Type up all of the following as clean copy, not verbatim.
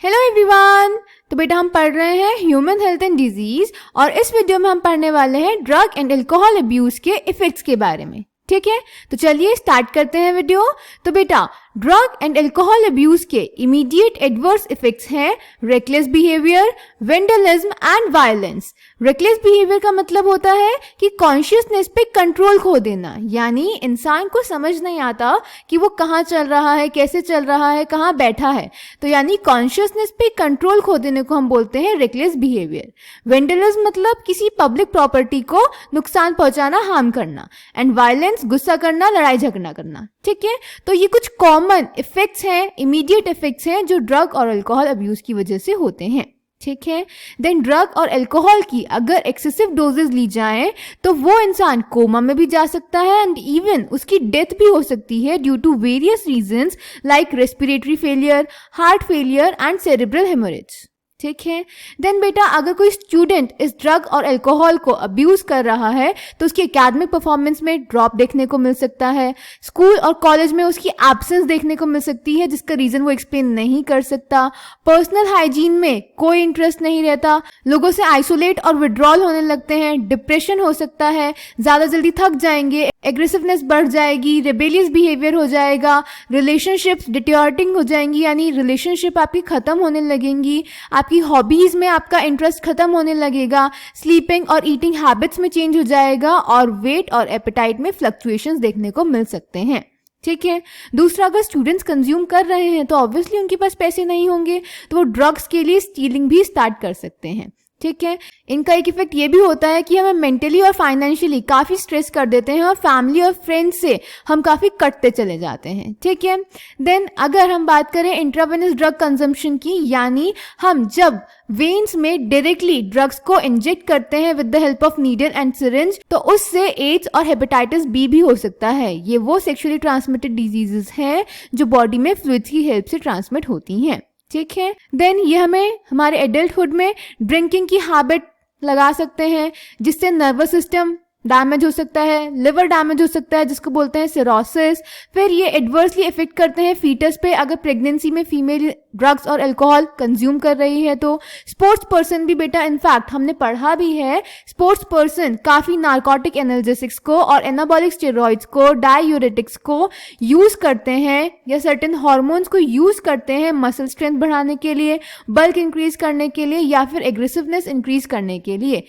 Hello everyone. तो बेटा हम पढ़ रहे हैं ह्यूमन हेल्थ एंड डिजीज और इस वीडियो में हम पढ़ने वाले हैं ड्रग एंड अल्कोहल अब्यूज के इफेक्ट्स के बारे में। ठीक है, तो चलिए स्टार्ट करते हैं वीडियो। तो बेटा ड्रग एंड अल्कोहल अब्यूज के इमीडिएट एडवर्स इफेक्ट्स हैं reckless behaviour, vandalism and violence. Reckless behaviour का मतलब होता है कि कॉन्शियसनेस पे कंट्रोल खो देना, यानी इंसान को समझ नहीं आता कि वो कहाँ चल रहा है, कैसे चल रहा है, कहाँ बैठा है। तो यानी कॉन्शियसनेस पे कंट्रोल खो देने को हम बोलते हैं रेकलेस बिहेवियर। वेंडलिज्म मतलब किसी पब्लिक प्रॉपर्टी को नुकसान पहुंचाना, हार्म करना। एंड वायलेंस गुस्सा करना, लड़ाई झगड़ा करना। ठीक है, तो ये कुछ कॉमन इफेक्ट्स हैं, इमीडिएट इफेक्ट्स हैं जो ड्रग और अल्कोहल अब्यूज की वजह से होते हैं। ठीक है, देन ड्रग और अल्कोहल की अगर एक्सेसिव डोजेस ली जाएं तो वो इंसान कोमा में भी जा सकता है एंड इवन उसकी डेथ भी हो सकती है due to various reasons like respiratory failure, heart failure and cerebral haemorrhage. ठीक है, देन बेटा अगर कोई स्टूडेंट इस ड्रग और अल्कोहल को अब्यूज कर रहा है तो उसकी एकेडमिक परफॉर्मेंस में ड्रॉप देखने को मिल सकता है। स्कूल और कॉलेज में उसकी एब्सेंस देखने को मिल सकती है जिसका रीजन वो एक्सप्लेन नहीं कर सकता। पर्सनल हाइजीन में कोई इंटरेस्ट नहीं रहता, लोगों से आइसोलेट और विड्रॉल होने लगते हैं, डिप्रेशन हो सकता है, ज्यादा जल्दी थक जाएंगे, एग्रेसिवनेस बढ़ जाएगी, रेबेलियस बिहेवियर हो जाएगा, रिलेशनशिप्स डिटोरेटिंग हो जाएंगी, यानी रिलेशनशिप आपकी खत्म होने लगेंगी, आपकी हॉबीज में आपका इंटरेस्ट खत्म होने लगेगा, स्लीपिंग और ईटिंग हैबिट्स में चेंज हो जाएगा और वेट और एपेटाइट में फ्लक्चुएशंस देखने को मिल सकते हैं। ठीक है, दूसरा अगर स्टूडेंट्स कंज्यूम कर रहे हैं तो ऑब्वियसली उनके पास पैसे नहीं होंगे तो वो ड्रग्स के लिए स्टीलिंग भी स्टार्ट कर सकते हैं। ठीक है, इनका एक इफेक्ट ये भी होता है कि हमें मेंटली और फाइनेंशियली काफी स्ट्रेस कर देते हैं और फैमिली और फ्रेंड्स से हम काफी कटते चले जाते हैं। ठीक है, देन अगर हम बात करें इंट्रावेनस ड्रग कंजम्पशन की, यानी हम जब वेन्स में डायरेक्टली ड्रग्स को इंजेक्ट करते हैं with the help of needle and syringe, तो उससे एड्स और हेपेटाइटिस बी भी हो सकता है। ये वो सेक्सुअली ट्रांसमिटेड डिजीजेस हैं जो बॉडी में फ्लूइड्स की हेल्प से ट्रांसमिट होती हैं। ठीक है, देन ये हमें हमारे एडल्टहुड में ड्रिंकिंग की हैबिट लगा सकते हैं जिससे नर्वस सिस्टम डैमेज हो सकता है, लिवर डैमेज हो सकता है जिसको बोलते हैं सिरोसिस। फिर ये एडवर्सली इफेक्ट करते हैं फीटस पे अगर प्रेगनेंसी में फीमेल ड्रग्स और अल्कोहल कंज्यूम कर रही है तो। स्पोर्ट्स पर्सन भी बेटा, इनफैक्ट हमने पढ़ा भी है, स्पोर्ट्स पर्सन काफी नार्कोटिक एनाल्जेसिक्स को और एनाबॉलिक स्टेरॉइड्स को, डायूरेटिक्स को यूज करते हैं या सर्टेन हार्मोन्स को यूज करते हैं मसल स्ट्रेंथ बढ़ाने के लिए, बल्क इंक्रीज करने के लिए या फिर एग्रेसिवनेस इंक्रीज करने के लिए।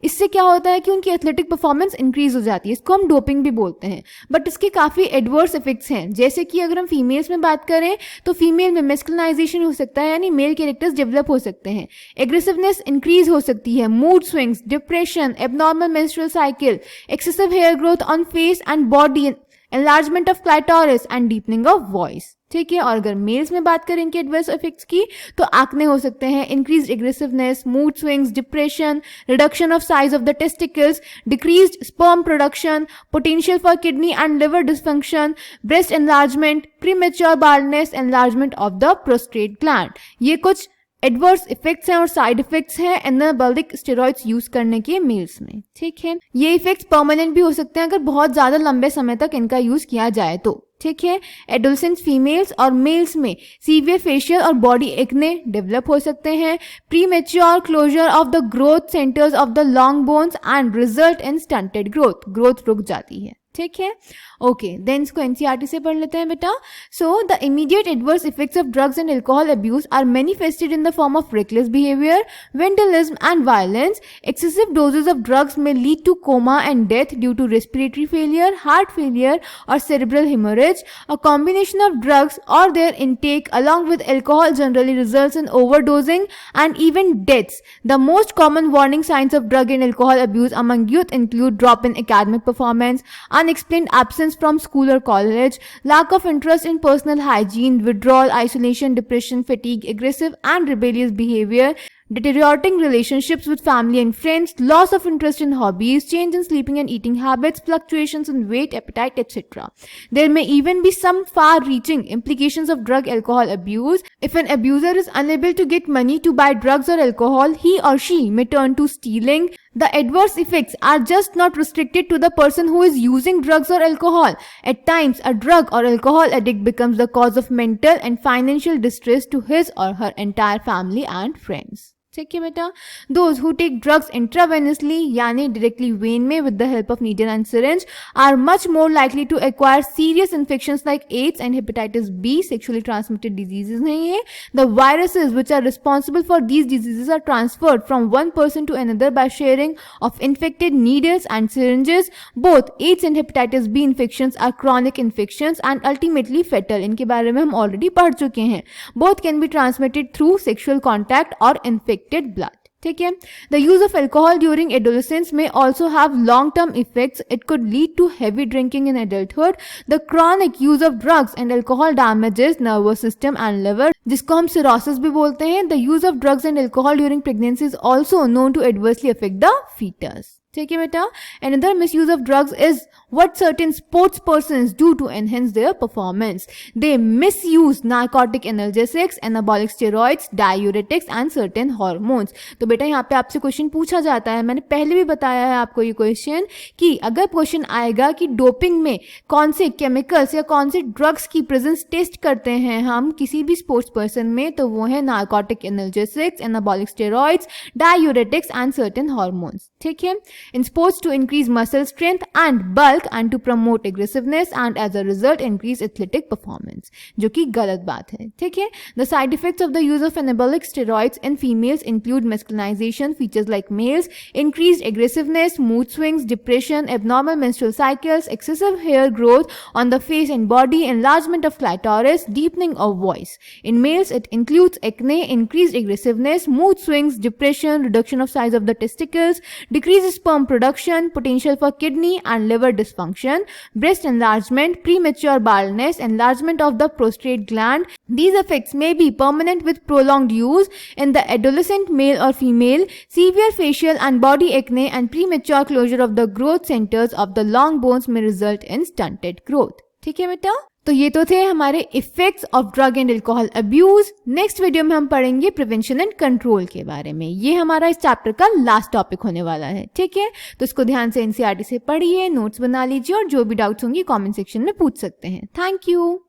इससे क्या होता है कि उनकी एथलेटिक परफॉर्मेंस इंक्रीज हो जाती है, इसको हम डोपिंग भी बोलते हैं। बट इसके काफी एडवर्स इफेक्ट्स हैं, जैसे कि अगर हम फीमेल्स में बात करें तो फीमेल में मेस्कुलाइजेशन हो सकता है, यानी मेल कैरेक्टर्स डेवलप हो सकते हैं, एग्रेसिवनेस इंक्रीज हो सकती है, mood swings, depression, abnormal menstrual cycle, excessive hair growth on face and body, enlargement of clitoris and deepening of voice. ठीक है, और अगर मेल्स में बात करें इनके एडवर्स इफेक्ट्स की तो एक्ने हो सकते हैं, increased aggressiveness, mood swings, depression, reduction of size of the testicles, decreased sperm production, potential for kidney and liver dysfunction, breast enlargement, premature baldness, enlargement of the prostate gland. ये कुछ adverse effects हैं और side effects हैं anabolic steroids use करने के mails में। ठीक है, ये इफेक्ट्स परमानेंट भी हो सकते हैं अगर बहुत ज्यादा लंबे समय तक इनका यूज किया जाए तो। ठीक है, एडोलसेंट फीमेल्स और मेल्स में सीवियर फेशियल और बॉडी एक्ने डेवलप हो सकते हैं, premature closure of the growth centres of the long bones and result in stunted growth रुक जाती है। ठीक है, ओके, देन इसको एनसीईआरटी से पढ़ लेते हैं बेटा। So the immediate adverse effects of drugs and alcohol abuse are manifested in the form of reckless behaviour, vandalism and violence. Excessive doses of drugs में lead to coma and death due to respiratory failure, heart failure और cerebral hemorrhage. A combination of drugs or their intake along with alcohol generally results in overdosing and even deaths. The most common warning signs of drug and alcohol abuse among youth include drop in academic performance, unexplained absence from school or college, lack of interest in personal hygiene, withdrawal, isolation, depression, fatigue, aggressive and rebellious behavior, deteriorating relationships with family and friends, loss of interest in hobbies, change in sleeping and eating habits, fluctuations in weight, appetite, etc. There may even be some far-reaching implications of drug-alcohol abuse. If an abuser is unable to get money to buy drugs or alcohol, he or she may turn to stealing. The adverse effects are just not restricted to the person who is using drugs or alcohol. At times, a drug or alcohol addict becomes the cause of mental and financial distress to his or her entire family and friends. ठीक है बेटा. Those who take drugs intravenously यानी directly vein में with the help of needle and syringe are much more likely to acquire serious infections like AIDS and hepatitis B, sexually transmitted diseases नहीं है. The viruses which are responsible for these diseases are transferred from one person to another by sharing of infected needles and syringes. Both AIDS and hepatitis B infections are chronic infections and ultimately fatal. इनके बारे में हम already पढ़ चुके हैं. Both can be transmitted through sexual contact or infected blood. ठीक है. The use of alcohol during adolescence may also have long-term effects. It could lead to heavy drinking in adulthood. The chronic use of drugs and alcohol damages nervous system and liver, जिसको हम cirrhosis भी बोलते हैं. The use of drugs and alcohol during pregnancy is also known to adversely affect the fetus. ठीक है बेटा. Another misuse of drugs is what certain sports persons do to enhance their performance. They misuse narcotic analgesics, anabolic steroids, diuretics and certain hormones. तो बेटा यहाँ पे आपसे question पूछा जाता है, मैंने पहले भी बताया है आपको ये क्वेश्चन, कि अगर क्वेश्चन आएगा कि डोपिंग में कौन से केमिकल्स या कौन से ड्रग्स की प्रेजेंस टेस्ट करते हैं हम किसी भी स्पोर्ट्स पर्सन में, तो वो है narcotic analgesics, anabolic steroids, diuretics and certain hormones. ठीक है. In sports to increase muscle strength and bulk and to promote aggressiveness and as a result increase athletic performance, जो कि गलत बात है. ठीक है. The side effects of the use of anabolic steroids in females include masculinization features like males, increased aggressiveness, mood swings, depression, abnormal menstrual cycles, excessive hair growth on the face and body, enlargement of clitoris, deepening of voice. In males it includes acne, increased aggressiveness, mood swings, depression, reduction of size of the testicles, decreased sperm production, potential for kidney and liver dysfunction, breast enlargement, premature baldness, enlargement of the prostate gland. These effects may be permanent with prolonged use. In the adolescent male or female, severe facial and body acne and premature closure of the growth centers of the long bones may result in stunted growth. ठीक है बेटा. तो ये तो थे हमारे effects of drug and alcohol abuse. Next video में हम पढ़ेंगे प्रिवेंशन एंड कंट्रोल के बारे में. ये हमारा इस चैप्टर का लास्ट टॉपिक होने वाला है. ठीक है. तो इसको ध्यान से एनसीईआरटी से पढ़िए, नोट्स बना लीजिए और जो भी डाउट्स होंगे कमेंट सेक्शन में पूछ सकते हैं. Thank you.